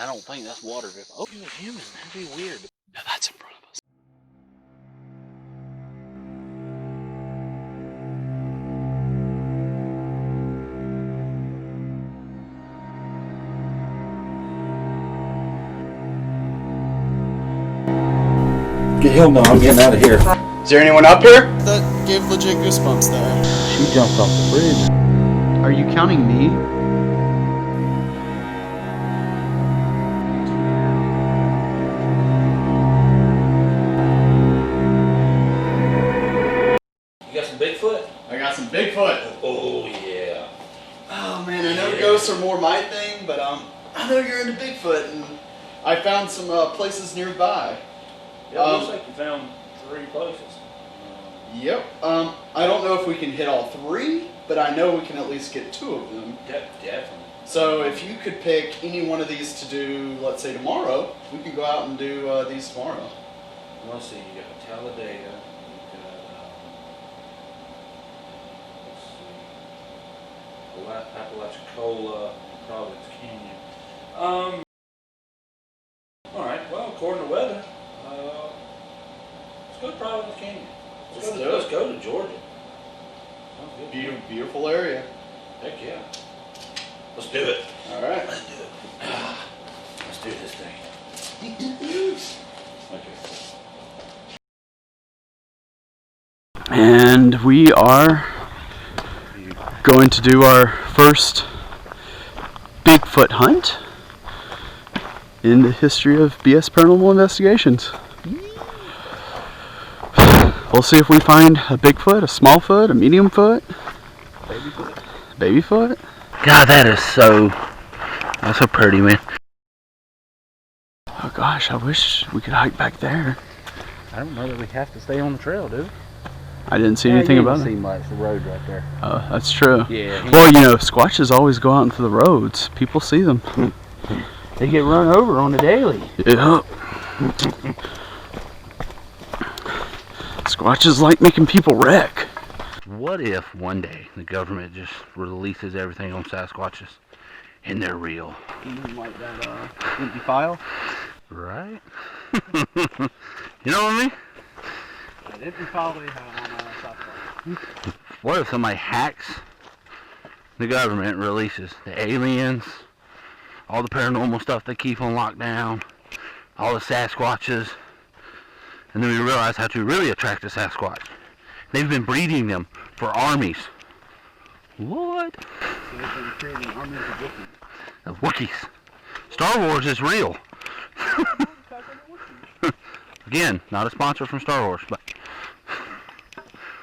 I don't think that's water. Oh, he was human. That'd be weird. No, that's in front of us. Hell no, I'm getting out of here. Is there anyone up here? That gave legit goosebumps there. She jumped off the bridge. Are you counting me? You got some Bigfoot? I got some Bigfoot. Oh, yeah. Oh man, I know ghosts are more my thing, but I know you're into Bigfoot, and I found some places nearby. Yeah, it looks like you found 3 places. Yep. I don't know if we can hit all 3, but I know we can at least get 2 of them. Definitely. So if you could pick any one of these to do, let's say tomorrow, we could go out and do these tomorrow. Let's see, you got Talladega, you got, let's see, Apalachicola, and Providence Canyon. Alright, well, according to weather, let's go to Providence Canyon. Let's go to Georgia. Sounds good. Beautiful area. Heck yeah. Let's do it. Alright. Let's do it. Let's do this thing. Okay. And we are going to do our first Bigfoot hunt in the history of BS Paranormal Investigations. We'll see if we find a Bigfoot, a small foot, a medium foot, baby foot. God, that's so pretty, man. Oh gosh, I wish we could hike back there. I don't know that we have to stay on the trail, do we? I didn't see anything about it. See much. The road right there. Oh, that's true. Yeah. Well, you know, Squatches always go out into the roads. People see them. They get run over on the daily. Yeah. Squatches like making people wreck. What if one day the government just releases everything on Sasquatches and they're real? You mean like that empty file? Right? You know what I mean? That empty file they have on Sasquatch. What if somebody hacks the government and releases the aliens, all the paranormal stuff they keep on lockdown, all the Sasquatches, and then we realize how to really attract a Sasquatch. They've been breeding them for armies. What? So they've been creating armies of Wookiees. Of Wookiees. Star Wars is real. Again, not a sponsor from Star Wars, but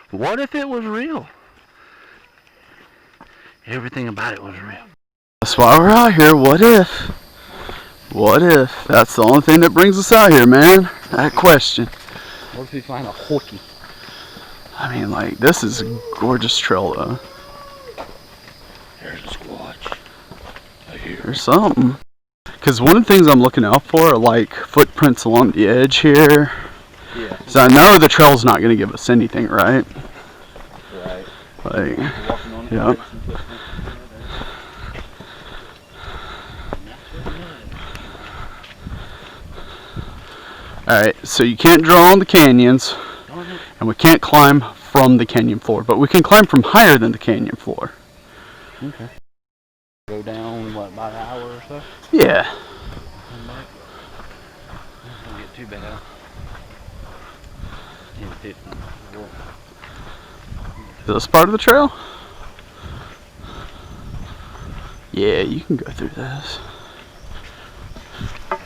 what if it was real? Everything about it was real. That's why we're out here. What if? What if? That's the only thing that brings us out here, man. That question. What if we find a Wookiee? I mean, like, this is a gorgeous trail, though. There's a Squatch. I hear. There's something. Because one of the things I'm looking out for are, like, footprints along the edge here. Yeah. So I know the trail's not going to give us anything, right? Right. Like, Walking on yeah. Alright, so you can't draw on the canyons, and we can't climb from the canyon floor, but we can climb from higher than the canyon floor. Okay. Go down, what, about an hour or so? Yeah. Come back. It doesn't get too bad. Is this part of the trail? Yeah, you can go through this.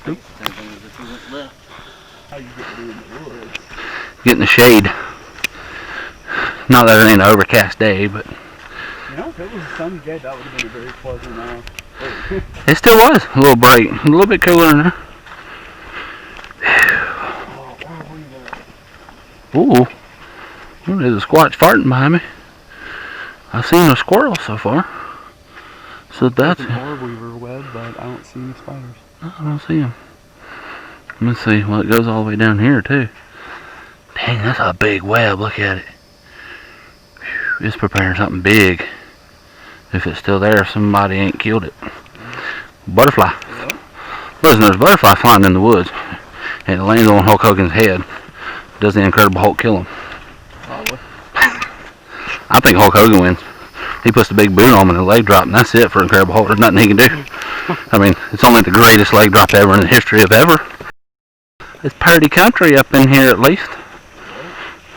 Same thing as if you went left. How you get through in the woods? Get in the shade. Not that it ain't an overcast day, but You know, if it was a sunny day, that would have been a very pleasant it still was a little bright, a little bit cooler in there. Ooh, there's a Squatch farting behind me. I've seen a squirrel so far. So that's an oarweaver web, but I don't see any spiders. I don't see them. Let me see. Well, it goes all the way down here too. Dang, that's a big web. Look at it. Whew, it's preparing something big. If it's still there, if somebody ain't killed it. Butterfly. Yep. Listen, there's a butterfly flying in the woods, and it lands on Hulk Hogan's head. Does the Incredible Hulk kill him? Probably. I think Hulk Hogan wins. He puts the big boot on him and a leg drop, and that's it for Incredible Hulk. There's nothing he can do. I mean, it's only the greatest leg drop ever in the history of ever. It's pretty country up in here, at least.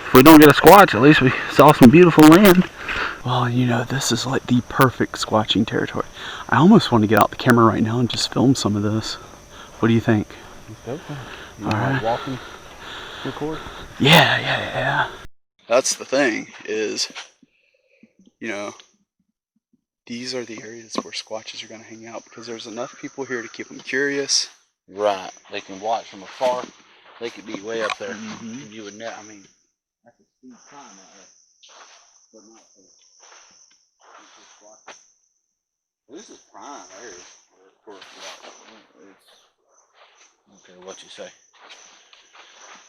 If we don't get a squatch, at least we saw some beautiful land. Well, you know, this is like the perfect squatching territory. I almost want to get out the camera right now and just film some of this. What do you think? Okay. All right. Walking, record. Yeah. That's the thing is, you know, these are the areas where squatches are going to hang out because there's enough people here to keep them curious. Right. They can watch from afar. They could be way up there. And you would never, I mean, that's a steep climb out there. But not for squatches. This is prime area. Of course, it's, okay, what you say.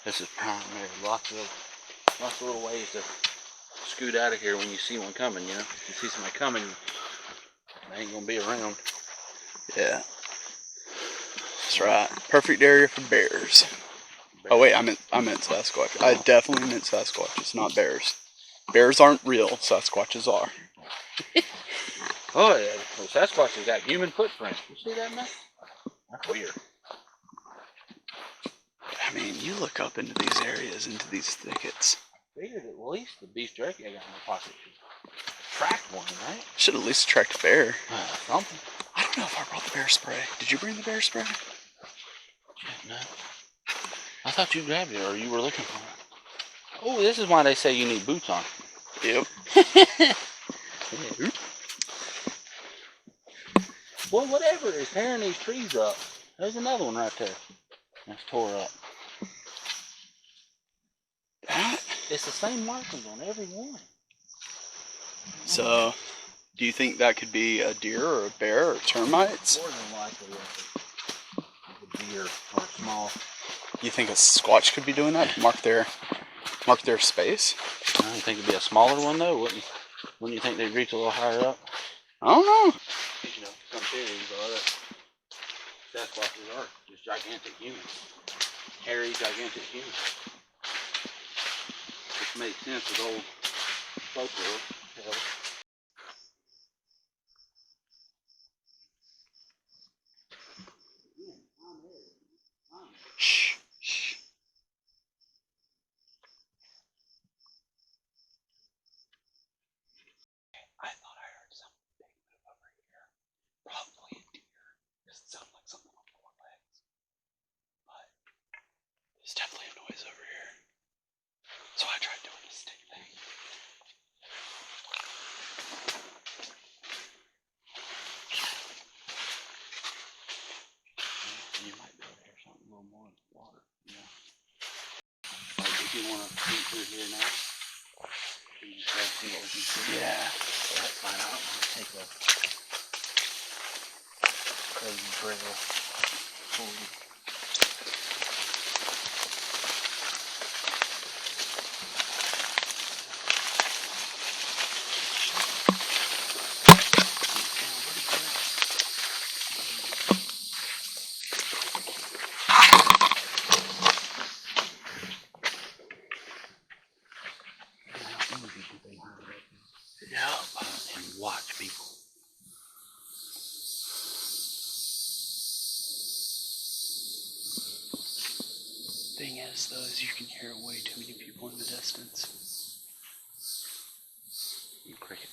This is prime area. Lots of little ways to scoot out of here when you see one coming, you know. If you see somebody coming, they ain't gonna be around. Yeah. That's right. Perfect area for bears. Oh wait, I meant Sasquatch. I definitely meant Sasquatches, not bears. Bears aren't real, Sasquatches are. Oh yeah, well, Sasquatch has got human footprints. You see that, man? That's weird. I mean, you look up into these areas, into these thickets. I figured at least the beef jerky I got in my pocket should track one, right? Should at least track a bear. Something. I don't know if I brought the bear spray. Did you bring the bear spray? No. I thought you grabbed it or you were looking for it. Oh, this is why they say you need boots on. Yep. Well, whatever is tearing these trees up. There's another one right there. That's tore up. That? It's the same markings on every one. So, do you think that could be a deer or a bear or termites? More than likely, a deer or small. You think a squatch could be doing that to mark their space? I don't think it'd be a smaller one though. Wouldn't you think they'd reach a little higher up? I don't know. You know, some theories are that Sasquatches are just gigantic humans. Hairy, gigantic humans. Which makes sense with old folklore. Shh, shh. I thought I heard something big move over here. Probably a deer. It sounded like something on four legs. But there's definitely a noise over here. So I tried doing the stick thing. You might be able to hear something a little more in the water. Yeah. Like if you want to see through here now, you just gotta see what we can see. Yeah. That's fine. I don't want to take a crazy drizzle for you. And watch people. Thing is, though, is you can hear way too many people in the distance. You cricket.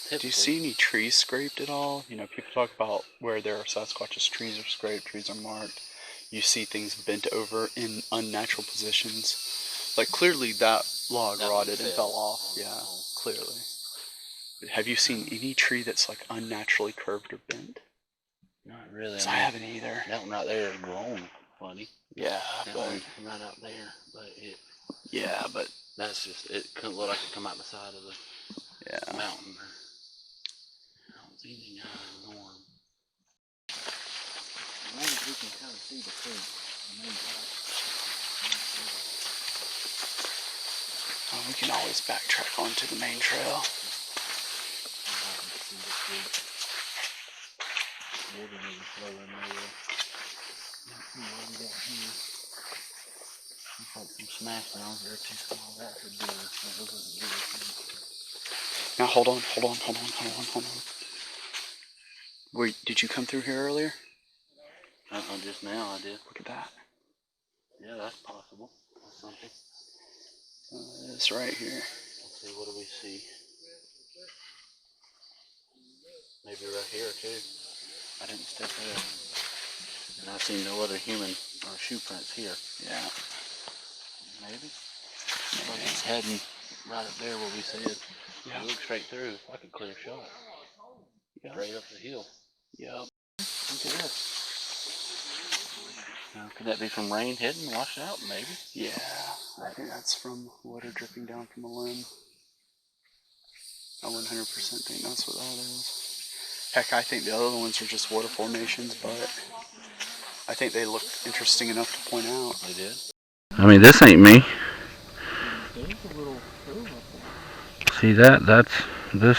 Do you see any trees scraped at all? You know, people talk about where there are Sasquatches, trees are scraped, trees are marked. You see things bent over in unnatural positions. Like, clearly that log rotted and fell off. Yeah, clearly. But have you seen any tree that's, like, unnaturally curved or bent? Not really. I haven't either. That one right there is grown funny. Yeah, that but... one right out there, but it... Yeah, but... That's just... It couldn't look like it come out the side of the mountain. I don't see anything out of the norm. As long as we can kind of see the creek, the main part. We can always backtrack onto the main trail. Now hold on. Wait, did you come through here earlier? Just now I did. Look at that. Yeah, that's possible. That's something. It's right here. Let's see, what do we see? Maybe right here too. I didn't step there. And I see no other human or shoe prints here. Yeah. Maybe. But it's heading right up there where we said. Yeah. Look straight through. It's like a clear shot. Yeah. Straight up the hill. Yep. Look at this. Now, could that be from rain hitting, washed out? Maybe. Yeah. I think that's from water dripping down from a limb. I 100% think that's what that is. Heck, I think the other ones are just water formations, but I think they look interesting enough to point out. They did. I mean, this ain't me. See that? This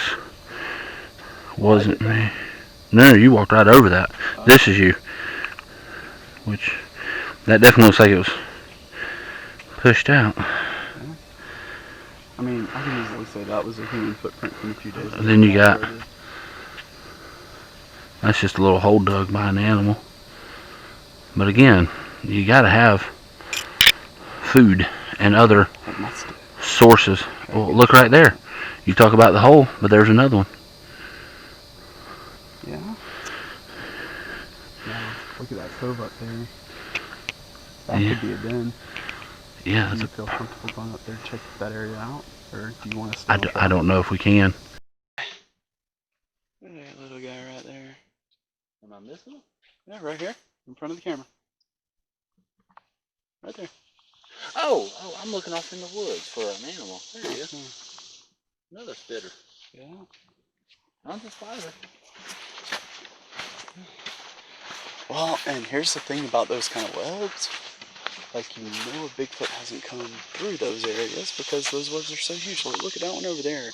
wasn't me. No, you walked right over that. This is you. Which, that definitely looks like it was pushed out. I mean, I can easily say that was a human footprint from a few days ago. And then you got, that's just a little hole dug by an animal. But again, you gotta have food and other sources. Well, look right there. You talk about the hole, but there's another one. Yeah. Yeah. Look at that cove up there. That could be a den. Yeah. Do you feel comfortable going up there and check that area out? Or do you want to stay I don't know if we can. Look at that little guy right there. Am I missing him? Yeah, right here. In front of the camera. Right there. Oh, I'm looking off in the woods for an animal. There he is. Another spitter. Yeah. Not the spider. Well, and here's the thing about those kind of webs. Like, you know a Bigfoot hasn't come through those areas because those webs are so huge. Like, look at that one over there.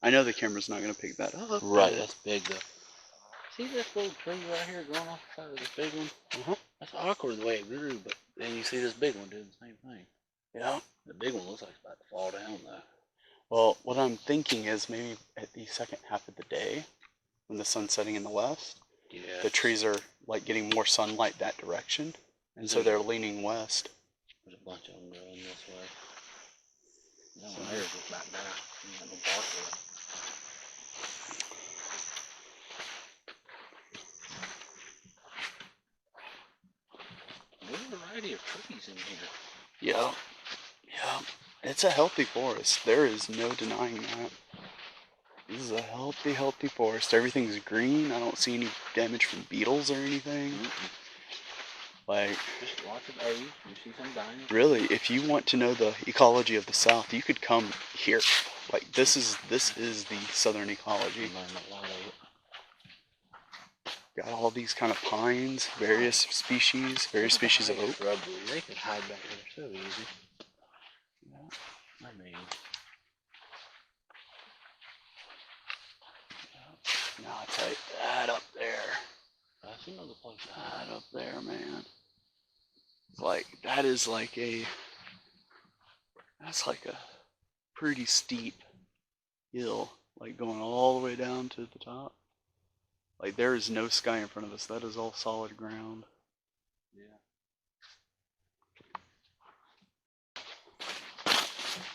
I know the camera's not going to pick that up. Right, that's big though. See this little tree right here growing off the side of this big one? Uh-huh. That's awkward the way it grew, but then you see this big one doing the same thing. Yeah. The big one looks like it's about to fall down though. Well, what I'm thinking is maybe at the second half of the day, when the sun's setting in the west, the trees are like getting more sunlight that direction, and so they're leaning west. There's a bunch of them growing this way. That one there is just back down. You got no bark there. There's a variety of trees in here. Yeah. Yeah. It's a healthy forest. There is no denying that. This is a healthy, healthy forest. Everything's green. I don't see any damage from beetles or anything. Like, just lots of A's. You see some dying. Really, if you want to know the ecology of the South, you could come here. Like, this is the southern ecology. Got all these kind of pines, various species of oak. They could hide back there so easy. Yeah. I mean, now I tell you, that up there. That's another place. That up there, man. Like, that's like a pretty steep hill, like going all the way down to the top. Like, there is no sky in front of us. That is all solid ground. Yeah.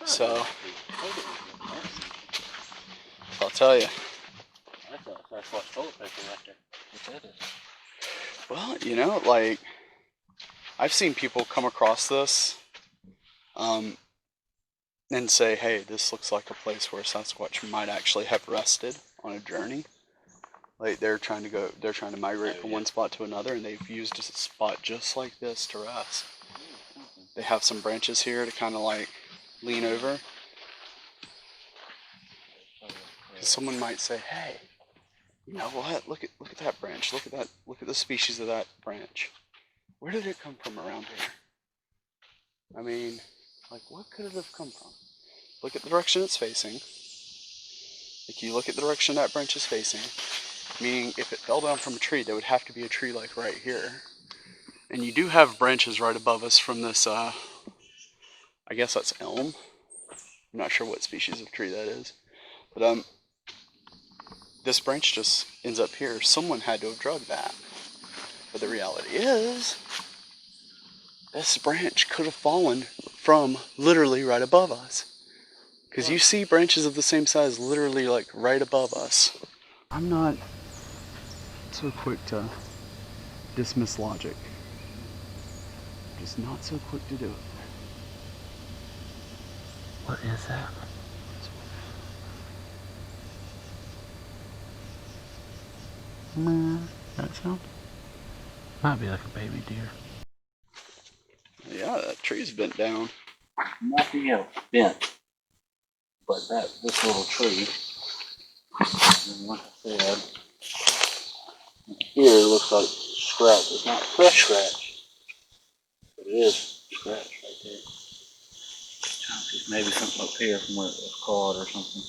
So, I'll tell you. That's what's toilet paper right there. What that is. Well, you know, like, I've seen people come across this and say, hey, this looks like a place where a Sasquatch might actually have rested on a journey. Like, they're trying to migrate from one spot to another, and they've used a spot just like this to rest. They have some branches here to kind of like lean over. Because someone might say, hey, you know what? Look at that branch. Look at the species of that branch. Where did it come from around here? I mean, like, what could it have come from? Look at the direction it's facing. Like, you look at the direction that branch is facing, Meaning, if it fell down from a tree, there would have to be a tree like right here. And you do have branches right above us from this, I guess that's elm. I'm not sure what species of tree that is. But this branch just ends up here. Someone had to have drugged that. But the reality is, this branch could have fallen from literally right above us. Because you see branches of the same size literally like right above us. I'm not so quick to dismiss logic. Just not so quick to do it. What is that? That sound? Might be like a baby deer. Yeah, that tree's bent down. Nothing else bent. But this little tree, and like I said, here it looks like scratch. It's not fresh scratch, but it is scratch right there. Trying to see maybe something up here from where it was caught or something.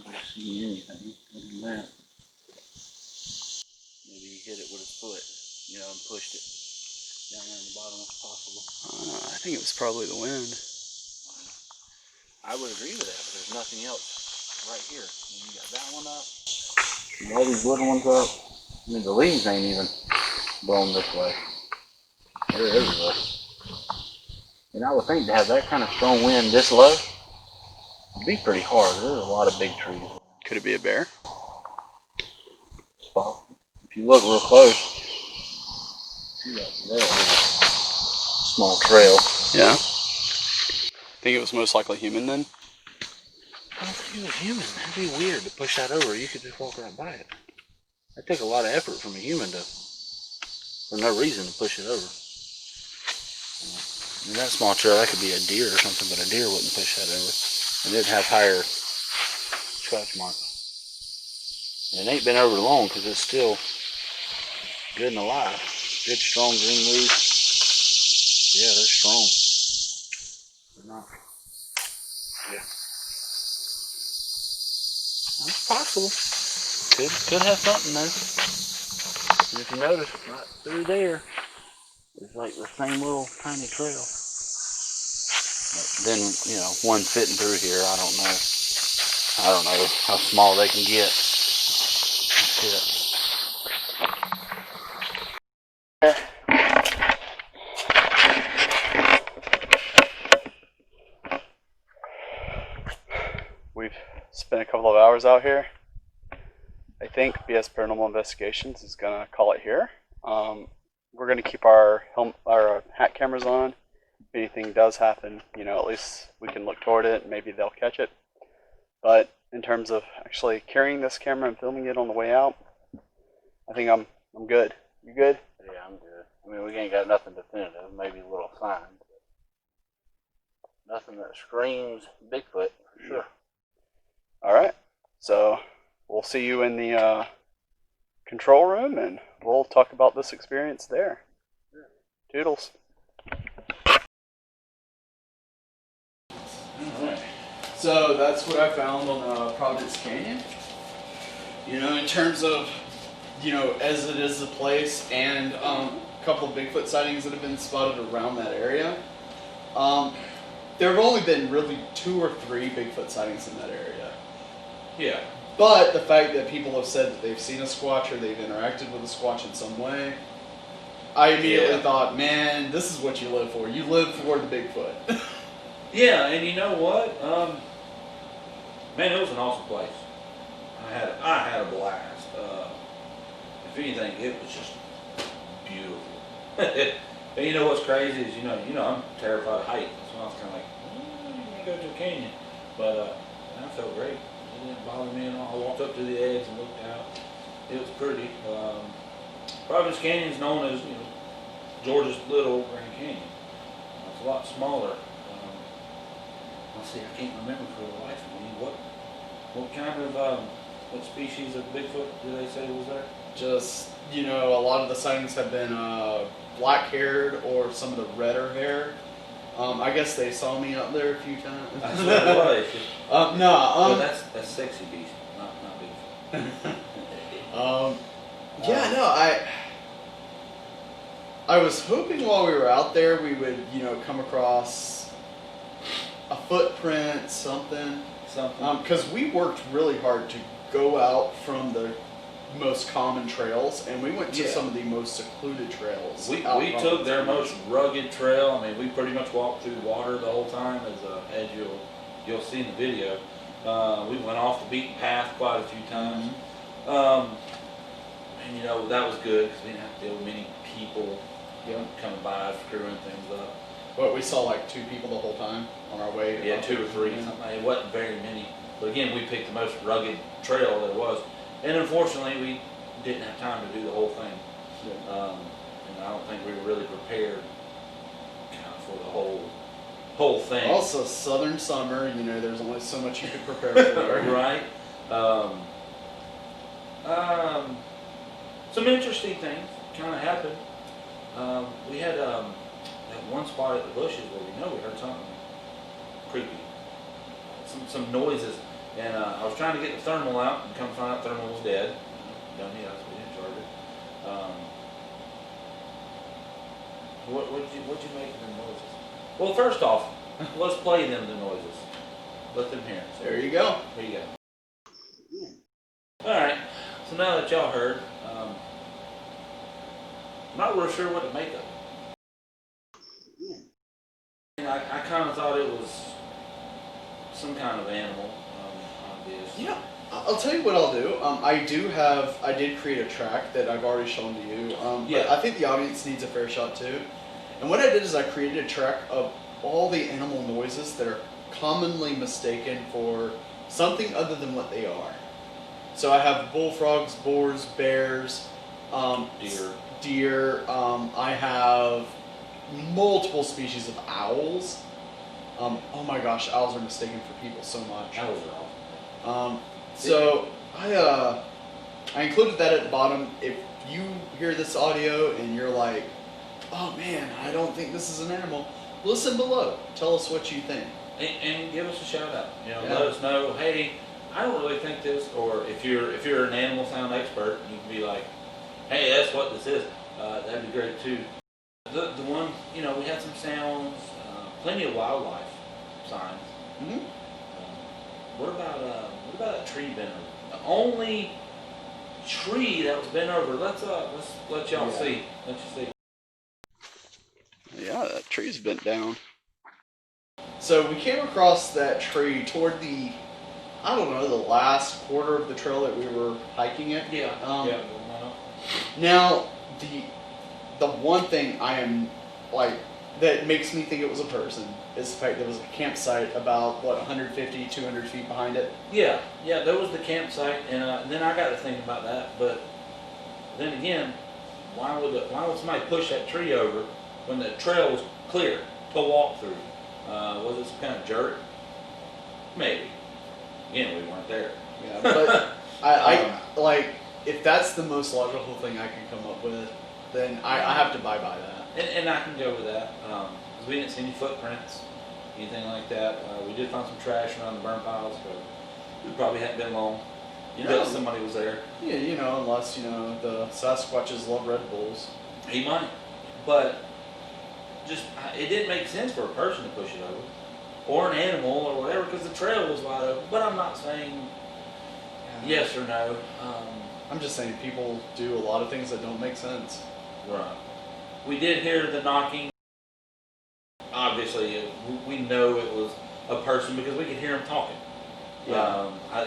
I don't see anything other than that. Maybe he hit it with his foot, and pushed it down there in the bottom if possible. I think it was probably the wind. I would agree with that, but there's nothing else right here. You got that one up. And all these little ones up. I mean, the leaves ain't even blown this way. They're everywhere. And I would think to have that kind of strong wind this low would be pretty hard. There's a lot of big trees. Could it be a bear? If you look real close, see that there, there's a small trail. Yeah. Think it was most likely human then? I don't think it was human. That'd be weird to push that over. You could just walk right by it. That'd take a lot of effort from a human for no reason to push it over. I mean, that small trail, that could be a deer or something, but a deer wouldn't push that over. And it'd have higher scratch marks. And it ain't been over long because it's still good and alive. Good, strong green leaves. Yeah, they're strong. They're not. Yeah. That's possible. Could have something though. And if you notice, right through there, it's like the same little tiny trail. But then, one fitting through here, I don't know how small they can get. That's it. We've spent a couple of hours out here. I think BS Paranormal Investigations is gonna call it here. We're gonna keep our hat cameras on. If anything does happen, at least we can look toward it. Maybe they'll catch it. But in terms of actually carrying this camera and filming it on the way out, I think I'm good. You good? Yeah, I'm good. I mean, we ain't got nothing definitive. Maybe a little sign. Nothing that screams Bigfoot for sure. All right. So we'll see you in the control room, and we'll talk about this experience there. Toodles. Alright. So that's what I found on Providence Canyon. In terms of, as it is a place, and a couple of Bigfoot sightings that have been spotted around that area. There have only been really 2 or 3 Bigfoot sightings in that area. Yeah. But the fact that people have said that they've seen a Squatch or they've interacted with a Squatch in some way, I immediately thought, man, this is what you live for. You live for the Bigfoot. Yeah, and you know what? Man, it was an awesome place. I had a blast. If anything, it was just beautiful. And you know what's crazy is, I'm terrified of heights. So I was kind of like, you're going to go to a canyon. But I felt great. It didn't bother me at all. I walked up to the edge and looked out. It was pretty. Providence Canyon is known as, Georgia's little Grand Canyon. It's a lot smaller. Let's see, I can't remember for the life of me. What kind of, what species of Bigfoot did they say was there? Just, a lot of the sightings have been black-haired or some of the redder hair. I guess they saw me up there a few times. That's what it was. No. That's sexy beast, not Bigfoot. Yeah, no, I was hoping while we were out there we would, come across a footprint, something. Because we worked really hard to go out from the most common trails, and we went to some of the most secluded trails. We took their most rugged trail. I mean, we pretty much walked through water the whole time, as you'll see in the video. We went off the beaten path quite a few times. And that was good because we didn't have to deal with many people coming by, screwing things up. But we saw like 2 people the whole time on our way. Yeah, 2 or 3. It wasn't very many. But again, we picked the most rugged trail there was. And unfortunately, we didn't have time to do the whole thing. And I don't think we were really prepared for the whole thing. Also, southern summer, there's only so much you could prepare for. Right. Some interesting things kind of happened. We had that one spot at the bushes where we heard something creepy, some noises, and I was trying to get the thermal out, and come find out thermal was dead. Don't need us, we didn't charge it. What'd you make of the noises? Well, first off, let's play them the noises. Let them hear it. So there you go. There you go. All right. So now that y'all heard, I'm not real sure what to make of it. I kind of thought it was some kind of animal, obviously. Yeah, I'll tell you what I'll do. I did create a track that I've already shown to you. But I think the audience needs a fair shot too. And what I did is I created a track of all the animal noises that are commonly mistaken for something other than what they are. So I have bullfrogs, boars, bears, deer. I have multiple species of owls. Oh my gosh, owls are mistaken for people so much. Owls are awesome. So I included that at the bottom. If you hear this audio and you're like, oh man, I don't think this is an animal, listen below. Tell us what you think. And give us a shout out. Let us know, hey, I don't really think this, or if you're an animal sound expert, you can be like, hey, that's what this is. That'd be great too. The one, we had some sounds, plenty of wildlife signs. Mm-hmm. What about that tree bent over? The only tree that was bent over. Let's let y'all see. Let you see. Yeah, that tree's bent down. So we came across that tree toward the last quarter of the trail that we were hiking it. Yeah. Now, the one thing I am like that makes me think it was a person is the fact there was a campsite about 150, 200 feet behind it. Yeah, there was the campsite, and then I got to thinking about that. But then again, why would somebody push that tree over when the trail was clear to walk through? Was it some kind of jerk? Maybe. Again, we weren't there. Yeah, but I like if that's the most logical thing I can come up with, then I have to buy by that. And I can go with that. Because we didn't see any footprints, anything like that. We did find some trash around the burn piles, but it probably hadn't been long. That somebody was there. Yeah, unless, the Sasquatches love Red Bulls. He might. But just, it didn't make sense for a person to push it over. Or an animal or whatever, because the trail was wide open. But I'm not saying yes or no. I'm just saying people do a lot of things that don't make sense. Right. We did hear the knocking. Obviously, we know it was a person because we could hear him talking. Yeah. I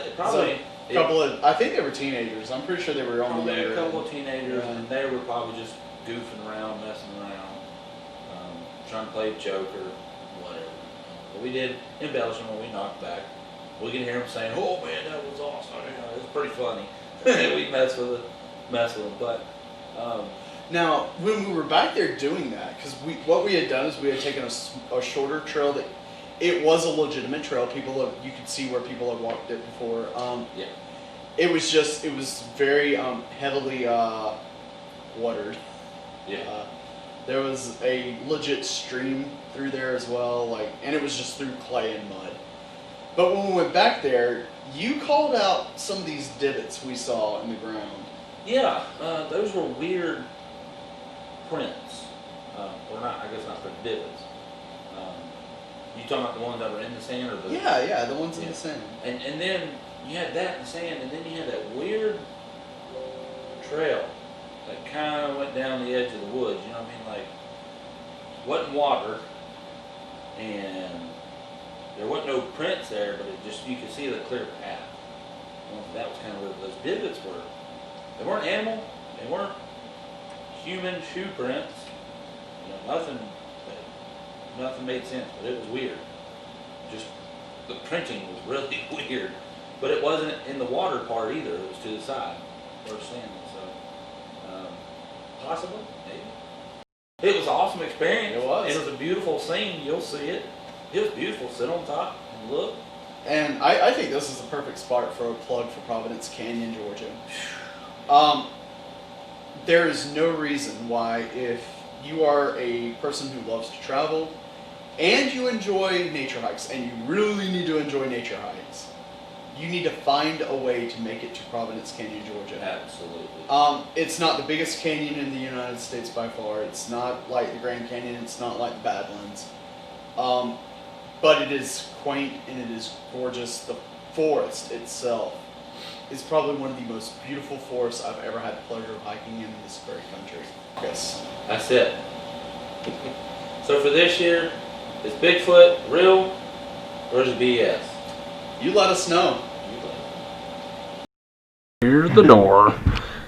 think they were teenagers. I'm pretty sure they were on the a couple of teenagers, and they were probably just goofing around, messing around, trying to play a joke or whatever. But we did embellish them when we knocked back. We could hear them saying, "Oh man, that was awesome." It was pretty funny. We messed with them, but. Now, when we were back there doing that, because what we had done is we had taken a shorter trail that it was a legitimate trail. You could see where people had walked it before. It was very heavily watered. Yeah. There was a legit stream through there as well, and it was just through clay and mud. But when we went back there, You called out some of these divots we saw in the ground. Yeah, those were weird prints. Or not, I guess not for divots. You talking about the ones that were in the sand or the... Yeah, the ones in the sand. And then you had that in the sand, and then you had that weird trail that kind of went down the edge of the woods, you know what I mean? Like, wasn't water, and there wasn't no prints there, but it just, you could see the clear path. Well, that was kind of where those divots were. They weren't animal, they weren't human shoe prints, you know, nothing made sense, but it was weird. Just, the printing was really weird. But it wasn't in the water part either, it was to the side, where it's standing, so, possibly, maybe. It was an awesome experience. It was. It was a beautiful scene, you'll see it. It was beautiful, sit on top and look. And I think this is the perfect spot for a plug for Providence Canyon, Georgia. There is no reason why, if you are a person who loves to travel and you enjoy nature hikes, and you really need to enjoy nature hikes, you need to find a way to make it to Providence Canyon, Georgia. Absolutely. It's not the biggest canyon in the United States by far. It's not like the Grand Canyon. It's not like the Badlands. But it is quaint and it is gorgeous. The forest itself is probably one of the most beautiful forests I've ever had the pleasure of hiking in this great country. Yes. That's it. So for this year, is Bigfoot real or is it BS? You let us know. You let us know. Here's the door.